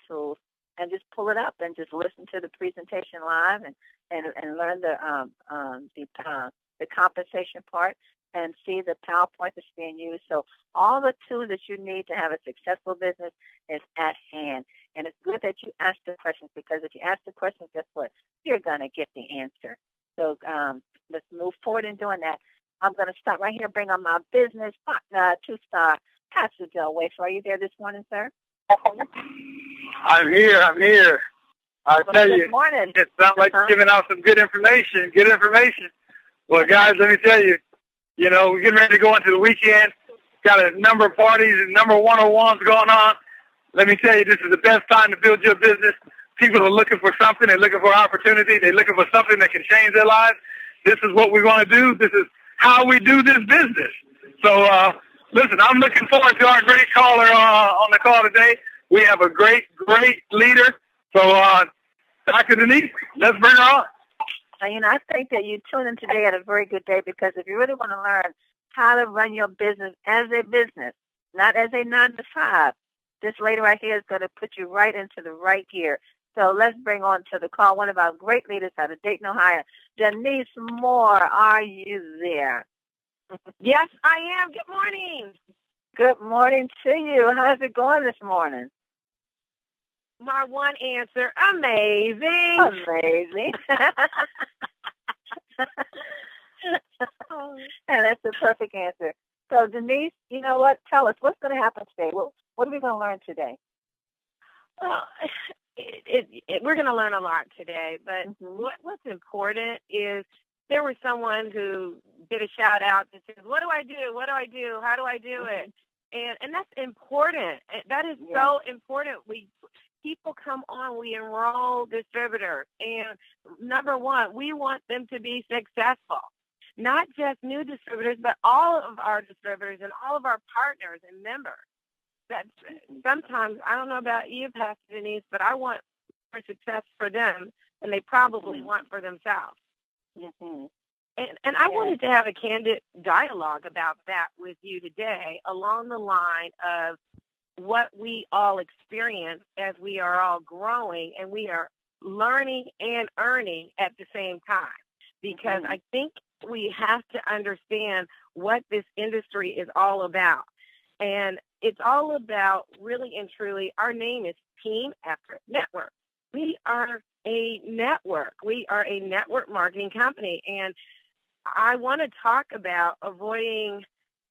tools and just pull it up and just listen to the presentation live and learn the compensation part and see the PowerPoint that's being used. So all the tools that you need to have a successful business is at hand. And it's good that you ask the questions, because if you ask the questions, guess what? You're going to get the answer. So let's move forward in doing that. I'm going to stop right here, bring on my business two-star, Pastor Joe Wafer. Are you there this morning, sir? I'm here. I tell you, morning. It sounds like you're giving out some good information. Well, guys, let me tell you, we're getting ready to go into the weekend. Got a number of parties and number of one-on-ones going on. Let me tell you, this is the best time to build your business. People are looking for something. They're looking for opportunity. They're looking for something that can change their lives. This is what we're going to do. This is how we do this business. So, listen, I'm looking forward to our great caller on the call today. We have a great leader. So, Dr. Denise, let's bring her on. I think that you tune in today at a very good day, because if you really want to learn how to run your business as a business, not as a 9-to-5, this lady right here is going to put you right into the right gear. So let's bring on to the call one of our great leaders out of Dayton, Ohio. Denise Moore, are you there? Yes, I am. Good morning. Good morning to you. How's it going this morning? My one answer, amazing. Amazing. And that's the perfect answer. So, Denise, you know what? Tell us, what's going to happen today? What are we going to learn today? Well, we're going to learn a lot today, but what's important is there was someone who did a shout out that says, what do I do? What do I do? How do I do it? And that's important. That is so important. People come on, we enroll distributors, and number one, we want them to be successful. Not just new distributors, but all of our distributors and all of our partners and members. That sometimes, I don't know about you, Pastor Denise, but I want more success for them than they probably want for themselves. Mm-hmm. And I wanted to have a candid dialogue about that with you today, along the line of what we all experience as we are all growing and we are learning and earning at the same time. Because I think we have to understand what this industry is all about. And it's all about, really and truly, our name is Team Effort Network. We are a network. We are a network marketing company. And I want to talk about avoiding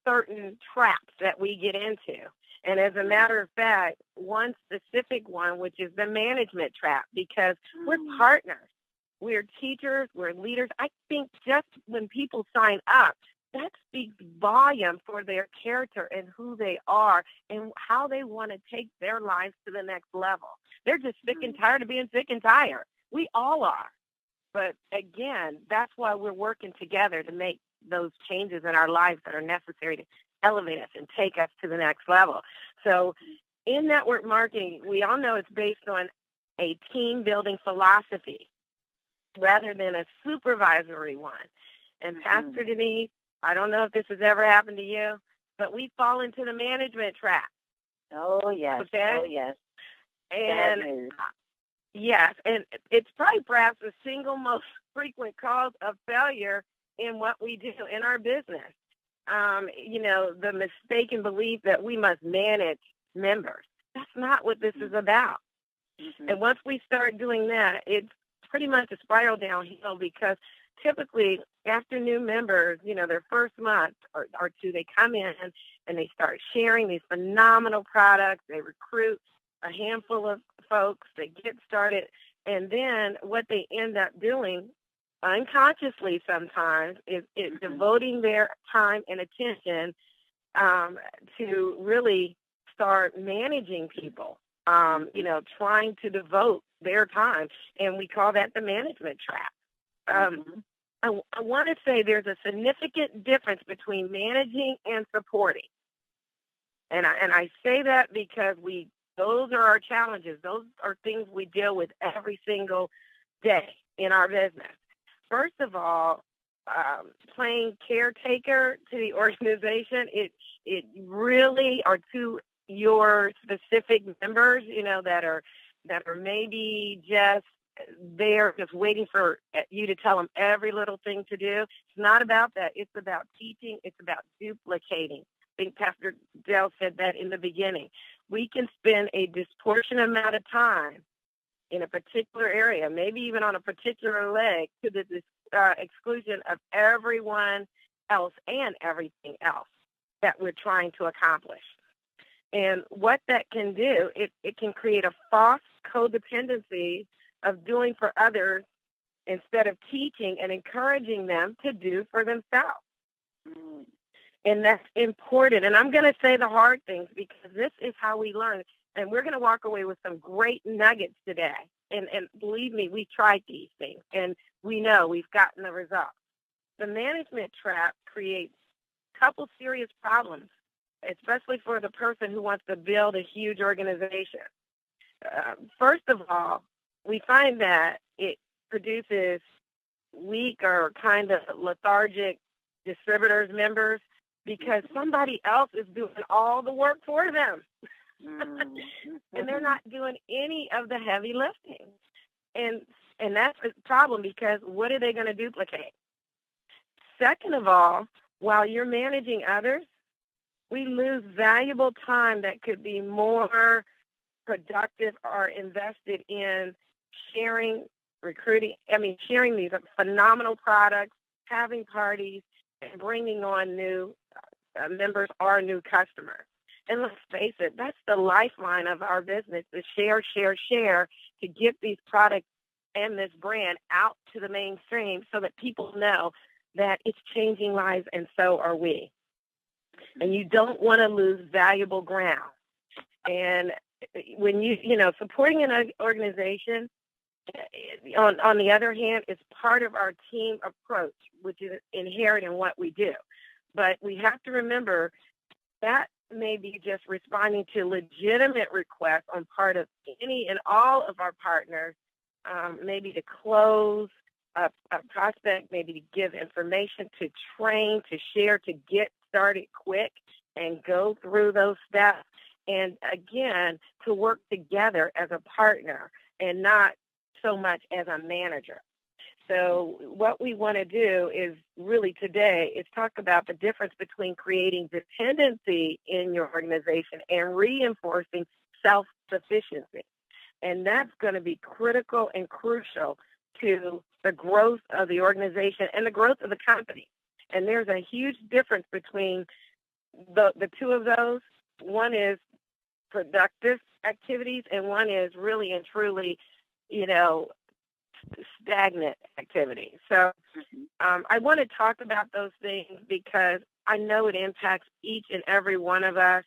certain traps that we get into. And as a matter of fact, one specific one, which is the management trap, because we're partners. We're teachers. We're leaders. I think just when people sign up, that speaks volume for their character and who they are and how they want to take their lives to the next level. They're just sick and tired of being sick and tired. We all are. But again, that's why we're working together to make those changes in our lives that are necessary to elevate us and take us to the next level. So in network marketing, we all know it's based on a team building philosophy rather than a supervisory one. And Pastor Denise, I don't know if this has ever happened to you, but we fall into the management trap. Oh, yes. Okay? Oh, yes. And yes, and it's probably perhaps the single most frequent cause of failure in what we do in our business. The mistaken belief that we must manage members. That's not what this is about. And once we start doing that, it's pretty much a spiral downhill, because typically after new members, their first month or two, they come in and they start sharing these phenomenal products. They recruit a handful of folks. They get started. And then what they end up doing unconsciously sometimes is devoting their time and attention to really start managing people, trying to devote their time. And we call that the management trap. I want to say there's a significant difference between managing and supporting. And I say that because those are our challenges. Those are things we deal with every single day in our business. First of all, playing caretaker to the organization, it really are two your specific members, that are maybe just there just waiting for you to tell them every little thing to do. It's not about that. It's about teaching. It's about duplicating. I think Pastor Dell said that in the beginning. We can spend a disproportionate amount of time in a particular area, maybe even on a particular leg, to the exclusion of everyone else and everything else that we're trying to accomplish. And what that can do, it can create a false codependency of doing for others instead of teaching and encouraging them to do for themselves. And that's important. And I'm going to say the hard things because this is how we learn. And we're going to walk away with some great nuggets today. And believe me, we tried these things, and we know we've gotten the results. The management trap creates a couple serious problems, especially for the person who wants to build a huge organization. First of all, we find that it produces weak or kind of lethargic distributors, members, because somebody else is doing all the work for them. And they're not doing any of the heavy lifting. And that's a problem because what are they going to duplicate? Second of all, while you're managing others, we lose valuable time that could be more productive or invested in sharing, sharing these phenomenal products, having parties, and bringing on new members or new customers. And let's face it, that's the lifeline of our business, the share to get these products and this brand out to the mainstream so that people know that it's changing lives and so are we. And you don't want to lose valuable ground. And when supporting an organization, on the other hand, is part of our team approach, which is inherent in what we do. But we have to remember that may be just responding to legitimate requests on part of any and all of our partners, maybe to close a prospect, maybe to give information, to train, to share, to get started quick and go through those steps. And again, to work together as a partner and not so much as a manager. So what we want to do is really today is talk about the difference between creating dependency in your organization and reinforcing self-sufficiency. And that's going to be critical and crucial to the growth of the organization and the growth of the company. And there's a huge difference between the two of those. One is productive activities, and one is really and truly, stagnant activity. So I want to talk about those things because I know it impacts each and every one of us.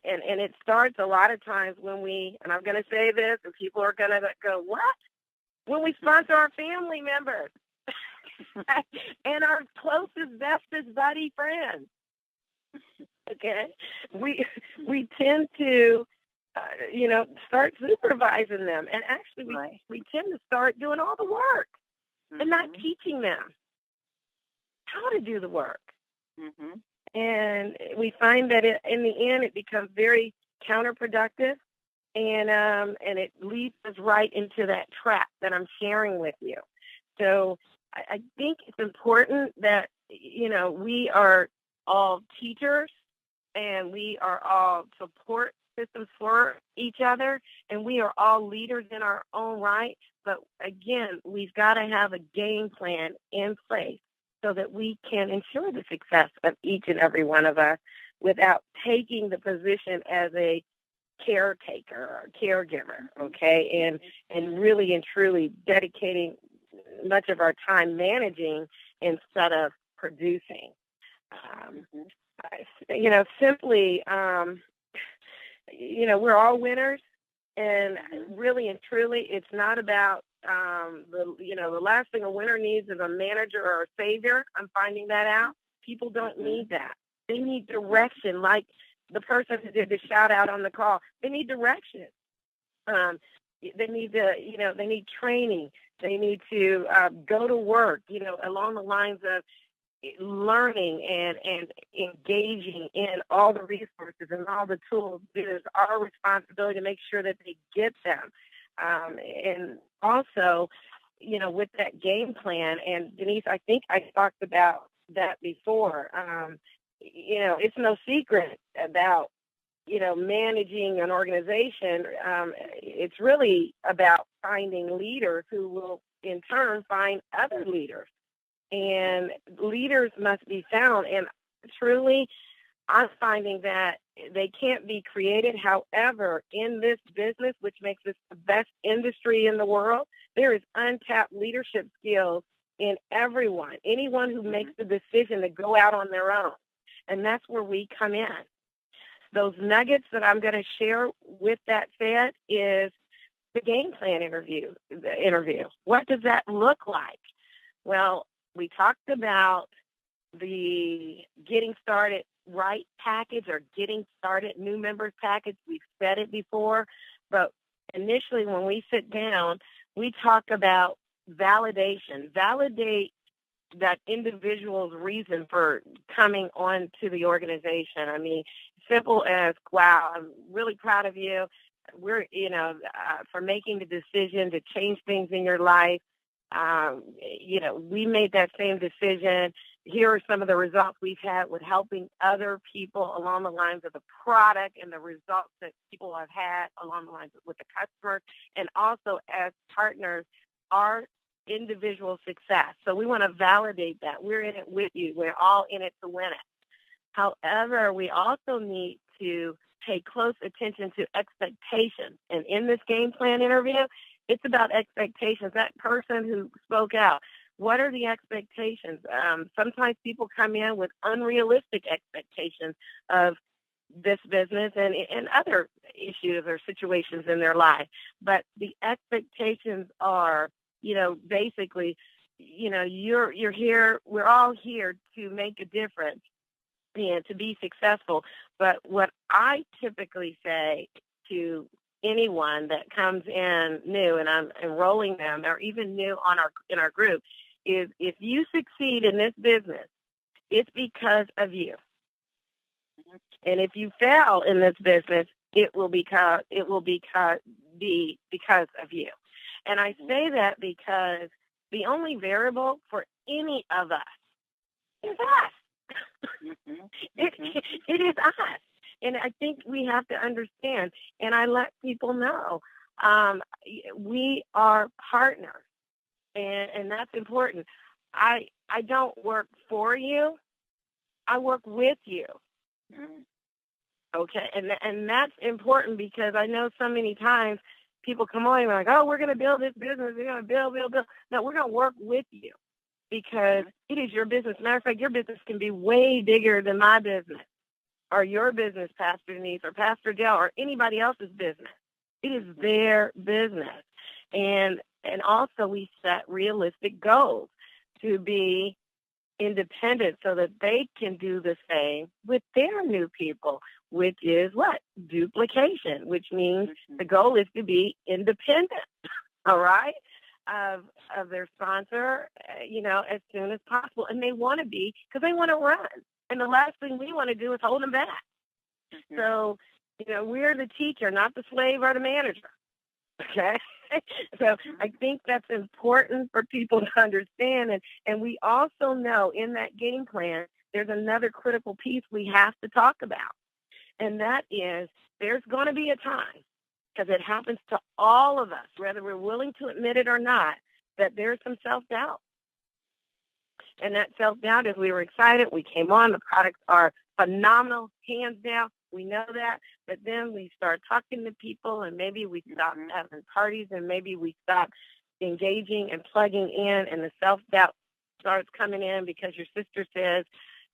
And it starts a lot of times when and I'm going to say this, and people are going to go, what? When we sponsor our family members and our closest, bestest buddy friends. Okay? We tend to start supervising them. And actually, we tend to start doing all the work and not teaching them how to do the work. And we find that in the end, it becomes very counterproductive, and it leads us right into that trap that I'm sharing with you. So I think it's important that, we are all teachers and we are all support systems for each other, and we are all leaders in our own right. But again, we've got to have a game plan in place so that we can ensure the success of each and every one of us without taking the position as a caretaker or caregiver, okay, and really and truly dedicating much of our time managing instead of producing. Simply, we're all winners, and really and truly, it's not about the last thing a winner needs is a manager or a savior. I'm finding that out. People don't need that. They need direction, like the person who did the shout out on the call. They need direction. They need they need training. They need to go to work, along the lines of learning and engaging in all the resources and all the tools. It is our responsibility to make sure that they get them. And also, with that game plan, and Denise, I think I talked about that before. It's no secret about, managing an organization. It's really about finding leaders who will in turn find other leaders. And leaders must be found. And truly, I'm finding that they can't be created. However, in this business, which makes this the best industry in the world, there is untapped leadership skills in everyone, anyone who makes the decision to go out on their own. And that's where we come in. Those nuggets that I'm going to share with that said is the game plan interview. What does that look like? Well, we talked about the getting started right package or getting started new members package. We've said it before, but initially when we sit down, we talk about validation. Validate that individual's reason for coming on to the organization. I mean, simple as, wow, I'm really proud of you. We're, for making the decision to change things in your life. We made that same decision. Here are some of the results we've had with helping other people along the lines of the product and the results that people have had along the lines with the customer, and also as partners, our individual success. So we want to validate that. We're in it with you. We're all in it to win it. However, we also need to pay close attention to expectations. And in this game plan interview, it's about expectations. That person who spoke out, what are the expectations? Sometimes people come in with unrealistic expectations of this business and other issues or situations in their life. But the expectations are, basically, you're here, we're all here to make a difference and to be successful. But what I typically say to anyone that comes in new and I'm enrolling them or even new in our group is, if you succeed in this business, it's because of you. And if you fail in this business, it will be because of you. And I say that because the only variable for any of us is us. It is us. And I think we have to understand, and I let people know, we are partners, and that's important. I don't work for you. I work with you. Okay, and that's important because I know so many times people come on and they're like, oh, we're going to build this business. We're going to build. No, we're going to work with you because it is your business. Matter of fact, your business can be way bigger than my business or your business, Pastor Denise or Pastor Dale or anybody else's business. It is their business. And also we set realistic goals to be independent so that they can do the same with their new people, which is what? Duplication, which means the goal is to be independent, all right, of their sponsor, as soon as possible. And they want to be because they want to run. And the last thing we want to do is hold them back. So, we're the teacher, not the slave or the manager. Okay? So I think that's important for people to understand. And we also know in that game plan, there's another critical piece we have to talk about. And that is there's going to be a time, because it happens to all of us, whether we're willing to admit it or not, that there's some self-doubt. And that self-doubt is we were excited. We came on. The products are phenomenal, hands down. We know that. But then we start talking to people, and maybe we stop having parties, and maybe we stop engaging and plugging in, and the self-doubt starts coming in because your sister says,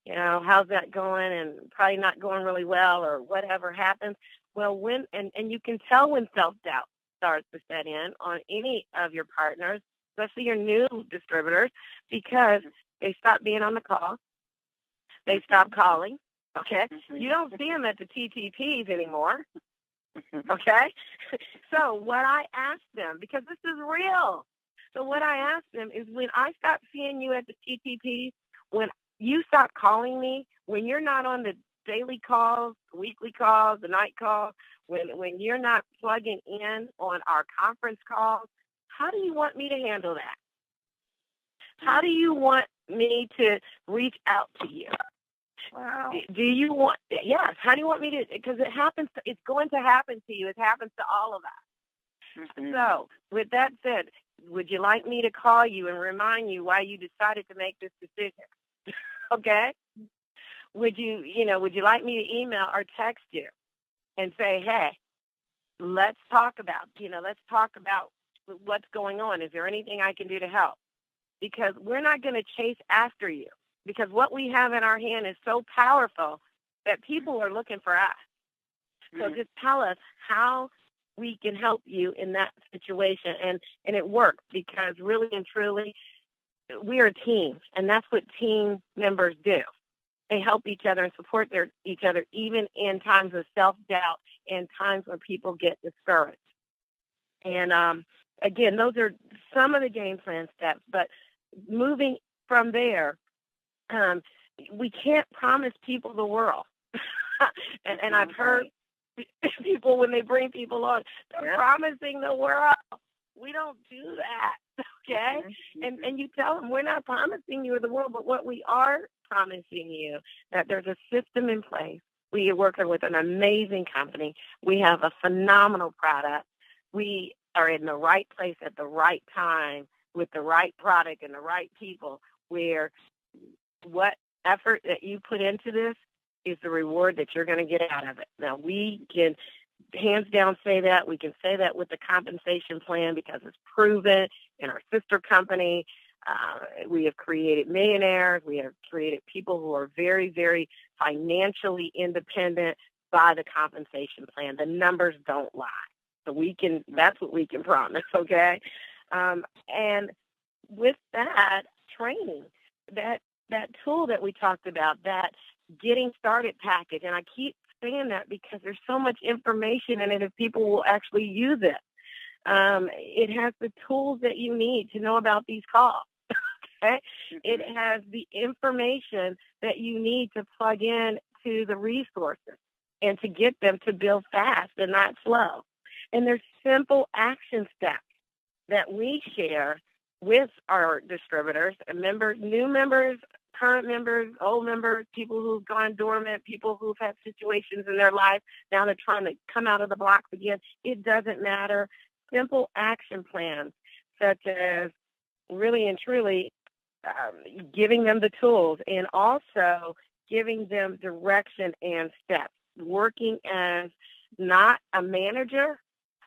how's that going? And probably not going really well or whatever happens. Well, and you can tell when self-doubt starts to set in on any of your partners, especially your new distributors, because they stop being on the call. They stop calling. Okay? You don't see them at the TTPs anymore. Okay? So what I ask them, because this is real, so what I ask them is, when I stop seeing you at the TTPs, when you stop calling me when you're not on the daily calls, weekly calls, the night calls, when you're not plugging in on our conference calls. How do you want me to handle that? How do you want me to reach out to you? Wow. Do you want, yes, how do you want me to, because it's going to happen to you. It happens to all of us. Mm-hmm. So with that said, would you like me to call you and remind you why you decided to make this decision? Okay? Would you like me to email or text you and say, hey, let's talk about what's going on. Is there anything I can do to help? Because we're not going to chase after you, because what we have in our hand is so powerful that people are looking for us. So just tell us how we can help you in that situation. And it works, because really and truly, we are a team, and that's what team members do. They help each other and support each other, even in times of self-doubt and times when people get discouraged. And again, those are some of the game plan steps. But moving from there, we can't promise people the world. and I've heard people, when they bring people on, they're promising the world. We don't do that, okay? And you tell them, we're not promising you the world, but what we are promising you, that there's a system in place. We are working with an amazing company. We have a phenomenal product. We are in the right place at the right time with the right product and the right people, where what effort that you put into this is the reward that you're going to get out of it. Now, we can hands down say that. We can say that with the compensation plan, because it's proven in our sister company. We have created millionaires. We have created people who are very, very financially independent by the compensation plan. The numbers don't lie. So that's what we can promise, okay? And with that training, that tool that we talked about, that getting started package, and I keep saying that because there's so much information in it if people will actually use it. It has the tools that you need to know about these calls. Okay? It has the information that you need to plug in to the resources and to get them to build fast and not slow. And there's simple action steps that we share with our distributors and members, new members, current members, old members, people who've gone dormant, people who've had situations in their life. Now they're trying to come out of the blocks again. It doesn't matter. Simple action plans, such as really and truly giving them the tools, and also giving them direction and steps, working as not a manager,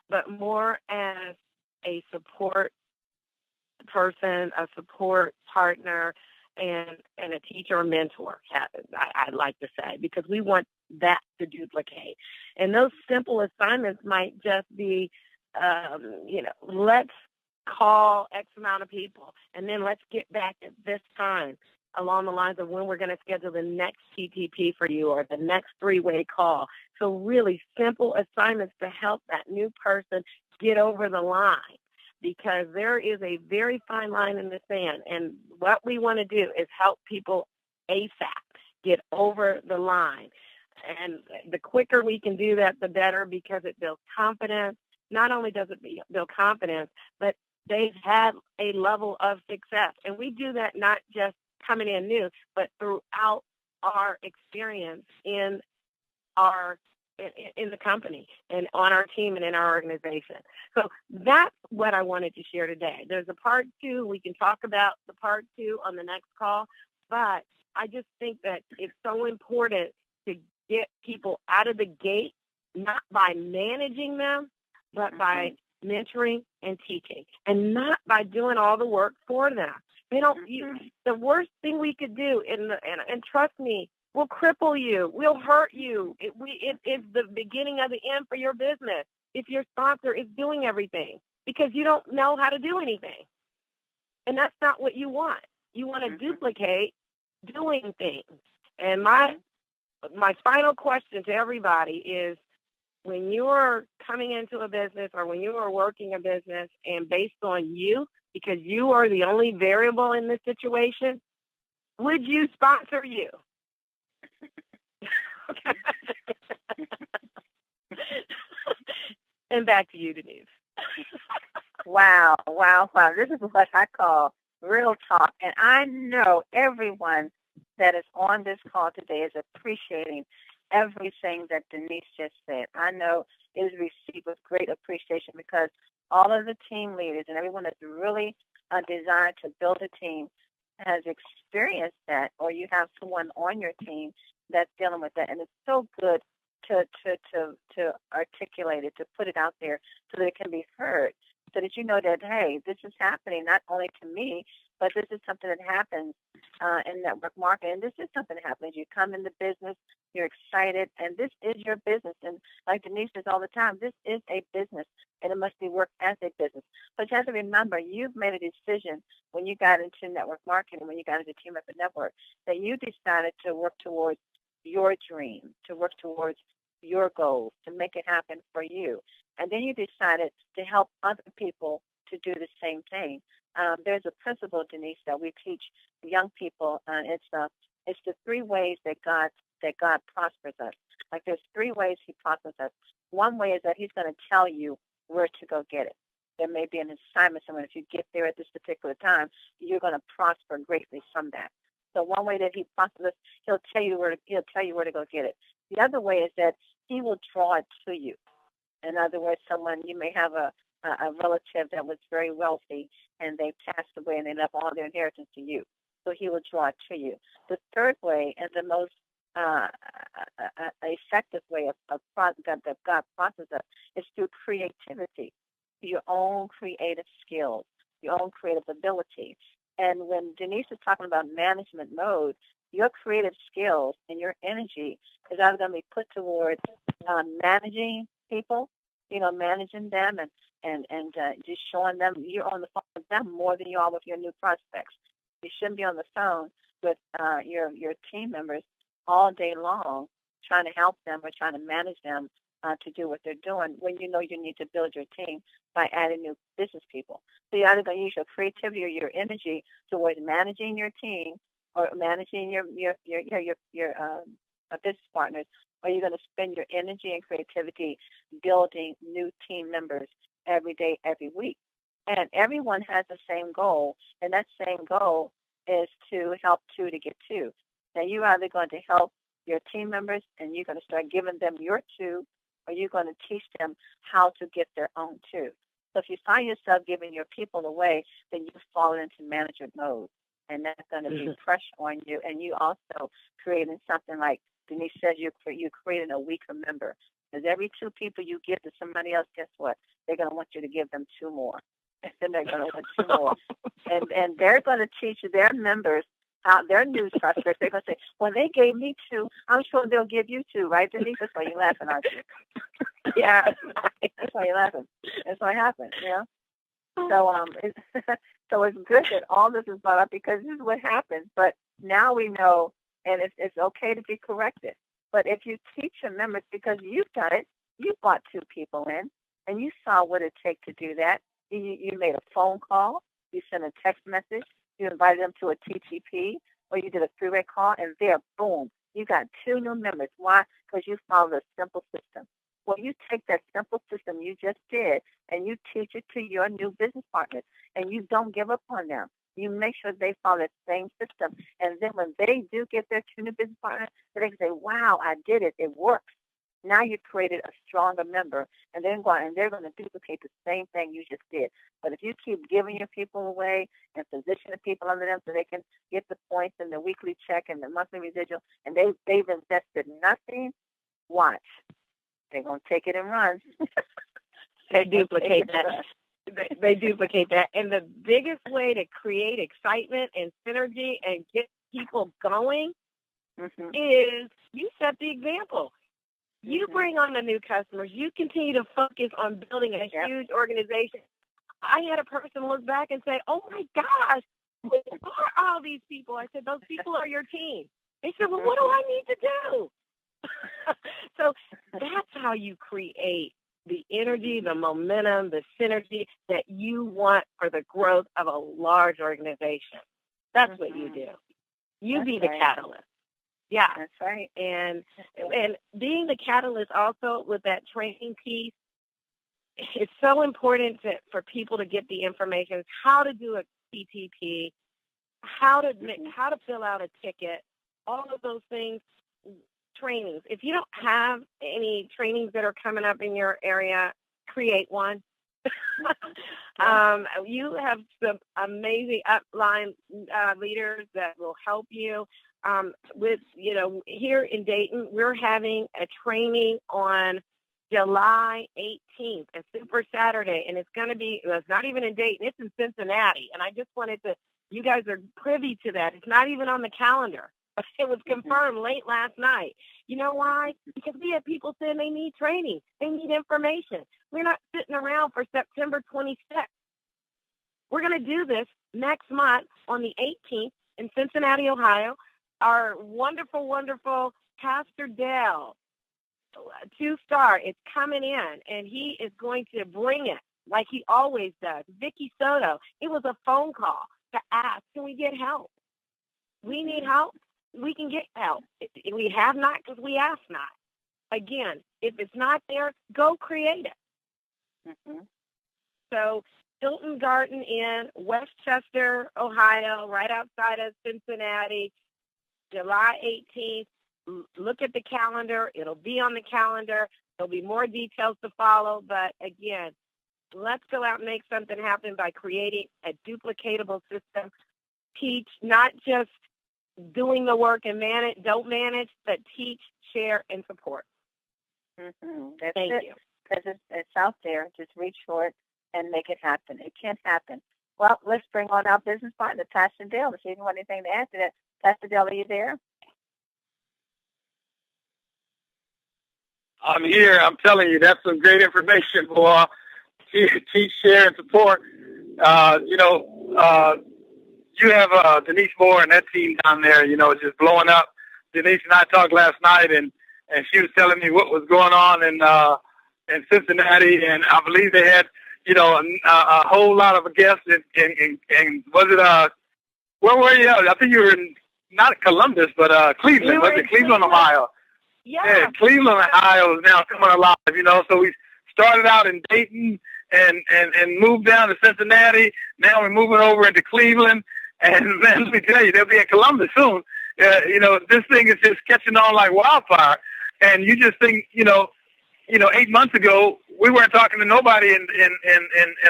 but more as a support person, a support partner, and a teacher or mentor, I'd like to say, because we want that to duplicate. And those simple assignments might just be, let's call X amount of people, and then let's get back at this time, along the lines of when we're going to schedule the next TTP for you, or the next three-way call. So really simple assignments to help that new person get over the line, because there is a very fine line in the sand. And what we want to do is help people ASAP get over the line. And the quicker we can do that, the better, because it builds confidence. Not only does it build confidence, but they've had a level of success. And we do that not just coming in new, but throughout our experience in the company and on our team and in our organization. So that's what I wanted to share today. There's a part 2. We can talk about the part 2 on the next call, but I just think that it's so important to get people out of the gate, not by managing them, but by mentoring and teaching, and not by doing all the work for them. They don't. The worst thing we could do, and trust me, we'll cripple you. We'll hurt you. It's the beginning of the end for your business if your sponsor is doing everything, because you don't know how to do anything. And that's not what you want. You want to duplicate doing things. And my final question to everybody is, when you are coming into a business, or when you are working a business, and based on you, because you are the only variable in this situation, Would you sponsor you? And back to you, Denise. Wow. This is what I call real talk. And I know everyone that is on this call today is appreciating everything that Denise just said. I know it is received with great appreciation because all of the team leaders and everyone that's really designed to build a team has experienced that, or you have someone on your team that's dealing with that. And it's so good to articulate it, to put it out there so that it can be heard, so that you know that, hey, this is happening not only to me, but this is something that happens in network marketing. This is something that happens. You come into business, you're excited, and this is your business. And like Denise says all the time, this is a business, and it must be worked as a business. But you have to remember, you've made a decision when you got into network marketing, when you got into Team Effort Network, that you decided to work towards your dream, to work towards your goals, to make it happen for you. And then you decided to help other people to do the same thing. There's a principle, Denise, that we teach young people, and it's the 3 ways that God prospers us. Like there's 3 ways He prospers us. One way is that He's going to tell you where to go get it. There may be an assignment somewhere. If you get there at this particular time, you're going to prosper greatly from that. So one way that He prospers us, He'll tell you where to go get it. The other way is that He will draw it to you. In other words, you may have a relative that was very wealthy and they passed away and they left all their inheritance to you. So He will draw it to you. The third way, and the most effective way that God processes us, is through creativity, your own creative skills, your own creative ability. And when Denise is talking about management mode, your creative skills and your energy is either going to be put towards managing people, managing them and just showing them you're on the phone with them more than you are with your new prospects. You shouldn't be on the phone with your team members all day long trying to help them or trying to manage them to do what they're doing when you know you need to build your team by adding new business people. So you're either going to use your creativity or your energy towards managing your team or managing your business partners, or you're going to spend your energy and creativity building new team members every day, every week. And everyone has the same goal, and that same goal is to help 2 to get 2. Now, you're either going to help your team members and you're going to start giving them your 2, or you're going to teach them how to get their own 2. So if you find yourself giving your people away, then you've fallen into management mode, and that's going to be pressure on you. And you also creating something like Denise says, you're creating a weaker member. Because every 2 people you give to somebody else, guess what? They're going to want you to give them 2 more. And then they're going to want 2 more. And they're going to teach their members how their new prospects. They're going to say, well, they gave me 2. I'm sure they'll give you 2, right, Denise? That's why you're laughing, aren't you? Yeah. That's why you're laughing. That's what happened, So so it's good that all this is brought up because this is what happens. But now we know, and it's okay to be corrected. But if you teach your members, because you've done it, you brought 2 people in, and you saw what it takes to do that. You made a phone call, you sent a text message, you invited them to a TTP, or you did a 3-way call, and there, boom, you got 2 new members. Why? Because you followed a simple system. Well, you take that simple system you just did, and you teach it to your new business partners, and you don't give up on them. You make sure they follow that same system. And then when they do get their 2 new business partners, they can say, wow, I did it. It works. Now you've created a stronger member, and then they're going to duplicate the same thing you just did. But if you keep giving your people away and positioning people under them so they can get the points and the weekly check and the monthly residual, and they've invested nothing, watch. They're going to take it and run. They duplicate that. They duplicate that. And the biggest way to create excitement and synergy and get people going is you set the example. You bring on the new customers. You continue to focus on building a huge organization. I had a person look back and say, oh, my gosh, who are all these people? I said, those people are your team. They said, well, what do I need to do? So that's how you create the energy, the momentum, the synergy that you want for the growth of a large organization. That's what you do. You be the catalyst. Yeah. That's right. And being the catalyst also with that training piece, it's so important for people to get the information, how to do a PTP, how to fill out a ticket, all of those things, trainings. If you don't have any trainings that are coming up in your area, create one. You have some amazing upline leaders that will help you. With, here in Dayton, we're having a training on July 18th, a Super Saturday, and it's going to be, it's not even in Dayton, it's in Cincinnati. And I just wanted to, you guys are privy to that. It's not even on the calendar. It was confirmed late last night. You know why? Because we have people saying they need training. They need information. We're not sitting around for September 26th. We're going to do this next month on the 18th in Cincinnati, Ohio. Our wonderful, wonderful Pastor Dale, 2-star, is coming in, and he is going to bring it like he always does. Vicky Soto, it was a phone call to ask, can we get help? We need help. We can get help. We have not because we ask not. Again, if it's not there, go create it. So Hilton Garden Inn, Westchester, Ohio, right outside of Cincinnati, July 18th. Look at the calendar. It'll be on the calendar. There'll be more details to follow. But again, let's go out and make something happen by creating a duplicatable system. Teach, not just doing the work and don't manage, but teach, share, and support. Thank you. Because it's out there. Just reach for it and make it happen. It can happen. Well, let's bring on our business partner, Pastor Dale. If you want anything to add to that, Pastor Dale, are you there? I'm here. I'm telling you, that's some great information for teach, share, and support. You have Denise Moore and that team down there, just blowing up. Denise and I talked last night, and she was telling me what was going on in Cincinnati, and I believe they had, a whole lot of guests. And was it where were you? I think you were in not Columbus, but Cleveland. Was it Cleveland, Ohio? Yeah, Cleveland, Ohio is now coming alive. So we started out in Dayton and moved down to Cincinnati. Now we're moving over into Cleveland. And man, let me tell you, they'll be in Columbus soon. This thing is just catching on like wildfire. And you just think, 8 months ago, we weren't talking to nobody in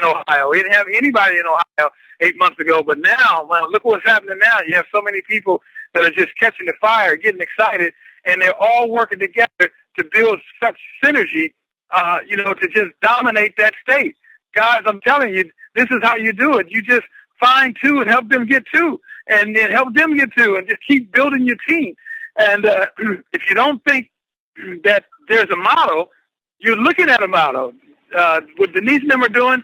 Ohio. We didn't have anybody in Ohio 8 months ago. But now, well, look what's happening now. You have so many people that are just catching the fire, getting excited, and they're all working together to build such synergy, to just dominate that state. Guys, I'm telling you, this is how you do it. You just find two and help them get two, and then help them get two, and just keep building your team. And if you don't think that there's a model, you're looking at a model. What Denise and them are doing,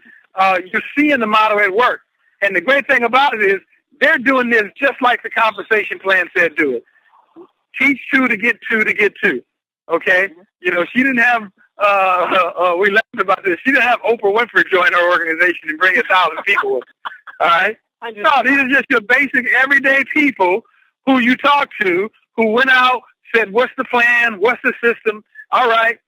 you're seeing the model at work. And the great thing about it is they're doing this just like the compensation plan said do it. Teach two to get two, okay? She didn't have, we laughed about this, she didn't have Oprah Winfrey join her organization and bring 1,000 people with her, all right? No, these are just your basic everyday people who you talk to, who went out, said, what's the plan, what's the system? All right,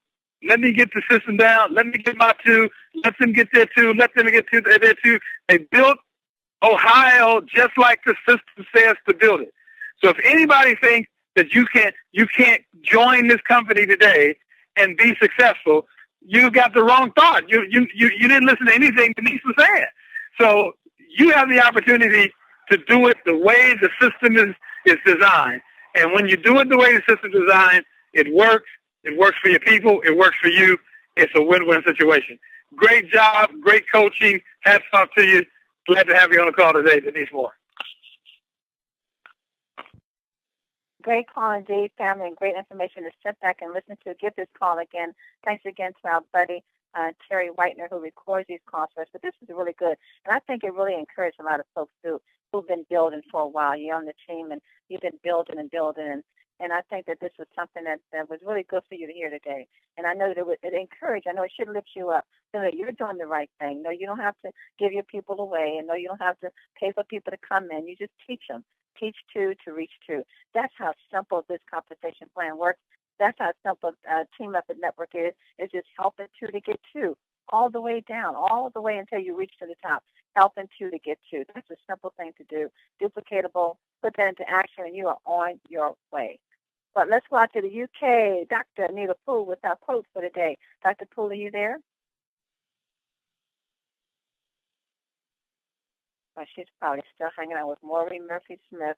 let me get the system down, let me get my two, let them get their two, let them get their two. They built Ohio just like the system says to build it. So if anybody thinks that you can't join this company today and be successful, you got the wrong thought. You didn't listen to anything Denise was saying. So you have the opportunity to do it the way the system is designed. And when you do it the way the system is designed, it works. It works for your people. It works for you. It's a win-win situation. Great job. Great coaching. Hats off to you. Glad to have you on the call today, Denise Moore. Great call indeed, family, and great information to sit back and listen to. Give this call again. Thanks again to our buddy, Terry Whitener, who records these calls for us. But this is really good. And I think it really encouraged a lot of folks who've been building for a while. You're on the team, and you've been building and building. And I think that this was something that was really good for you to hear today. And I know that it encouraged. I know it should lift you up so that you're doing the right thing. No, you don't have to give your people away. And no, you don't have to pay for people to come in. You just teach them. Teach two to reach two. That's how simple this compensation plan works. That's how simple Team Effort Network is. It's just helping two to get two, all the way down, all the way until you reach to the top. Helping two to get two. That's a simple thing to do. Duplicatable. Put that into action, and you are on your way. But let's go out to the UK. Dr. Anita Poole with our quote for the day. Dr. Poole, are you there? Well, she's probably still hanging out with Maureen Murphy-Smith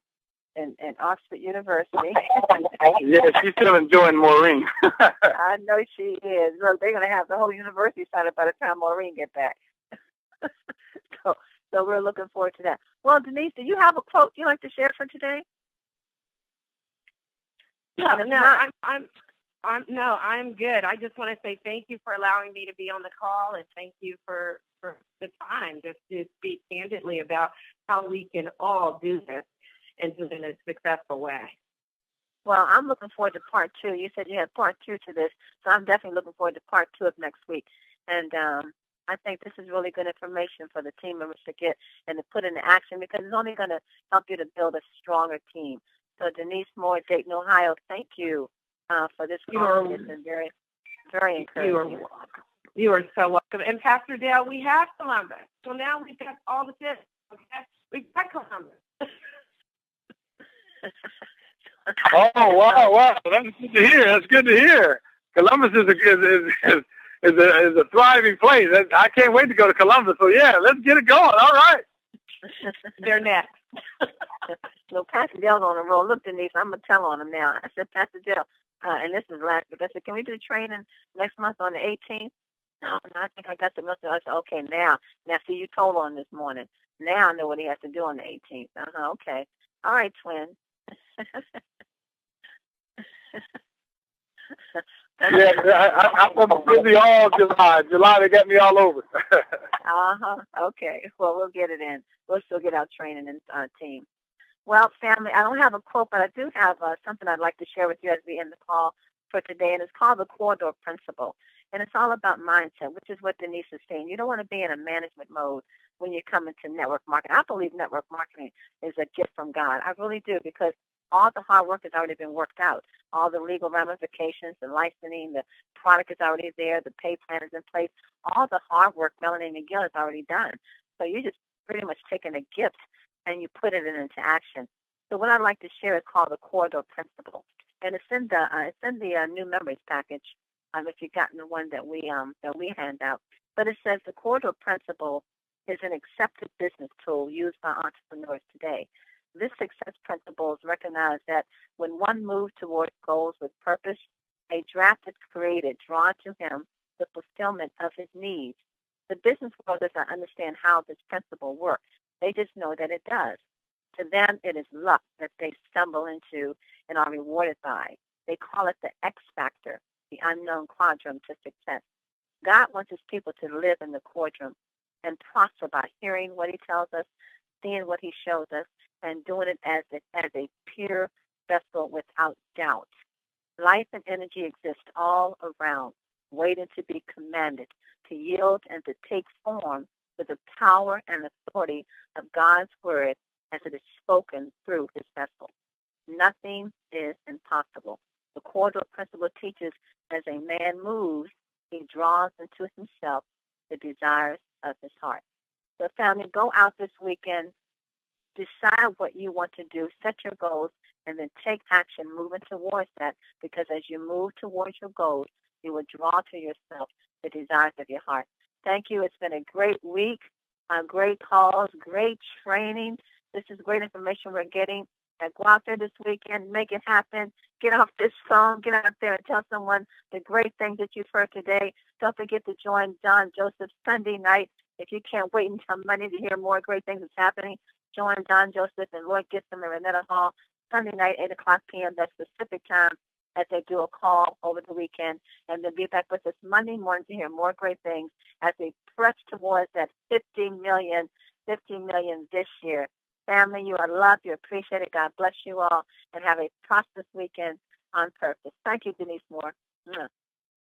in Oxford University. Yeah, she's still enjoying Maureen. I know she is. Look, they're going to have the whole university started by the time Maureen gets back. So we're looking forward to that. Well, Denise, do you have a quote you'd like to share for today? I'm good. I just want to say thank you for allowing me to be on the call, and thank you for the time just to speak candidly about how we can all do this and do it in a successful way. Well, I'm looking forward to part two. You said you had part two to this, so I'm definitely looking forward to part two of next week. And I think this is really good information for the team members to get and to put into action, because it's only going to help you to build a stronger team. So Denise Moore, Dayton, Ohio, thank you for this call. It's been very, very encouraging. You are so welcome. And Pastor Dale, we have Columbus. So now we've got all the tips. Okay? We've got Columbus. Oh, wow. That's good to hear. That's good to hear. Columbus is a thriving place. I can't wait to go to Columbus. So, yeah, let's get it going. All right. They're next. So Pastor Dale's on the roll. Look, Denise, I'm going to tell on him now. I said, Pastor Dale, and this is last week, I said, can we do the training next month on the 18th? No, I think I got the message. I said, okay, now see, you told on this morning. Now I know what he has to do on the 18th. Okay. All right, twin. Yeah, I'm busy all July. July, they got me all over. Okay. Well, we'll get it in. We'll still get our training in team. Well, family, I don't have a quote, but I do have something I'd like to share with you as we end the call for today, and it's called the corridor principle. And it's all about mindset, which is what Denise is saying. You don't want to be in a management mode when you come into network marketing. I believe network marketing is a gift from God. I really do, because all the hard work has already been worked out. All the legal ramifications, the licensing, the product is already there, the pay plan is in place. All the hard work Melanie McGill has already done. So you're just pretty much taking a gift and you put it into action. So what I'd like to share is called the corridor principle, and it's in the new members package. If you've gotten the one that we hand out, but it says the corridor principle is an accepted business tool used by entrepreneurs today. This success principle is recognized that when one moves towards goals with purpose, a draft is created, drawn to him the fulfillment of his needs. The business world does not understand how this principle works. They just know that it does. To them, it is luck that they stumble into and are rewarded by. They call it the X factor, the unknown quadrant to success. God wants his people to live in the quadrant and prosper by hearing what he tells us, seeing what he shows us, and doing it as a pure vessel without doubt. Life and energy exist all around, waiting to be commanded, to yield and to take form with the power and authority of God's word as it is spoken through his vessel. Nothing is impossible. The corridor principle teaches as a man moves, he draws into himself the desires of his heart. So family, go out this weekend, decide what you want to do, set your goals, and then take action moving towards that, because as you move towards your goals, you will draw to yourself the desires of your heart. Thank you. It's been a great week, great calls, great training. This is great information we're getting. And go out there this weekend, make it happen. Get off this phone, get out there and tell someone the great things that you've heard today. Don't forget to join John Joseph Sunday night. If you can't wait until Monday to hear more great things that's happening, join John Joseph and Lord Gibson in Renetta Hall Sunday night, 8 o'clock p.m. That's Pacific time, as they do a call over the weekend. And then be back with us Monday morning to hear more great things as we press towards that 50 million this year. Family, you are loved. You're appreciated. God bless you all, and have a prosperous weekend on purpose. Thank you, Denise Moore.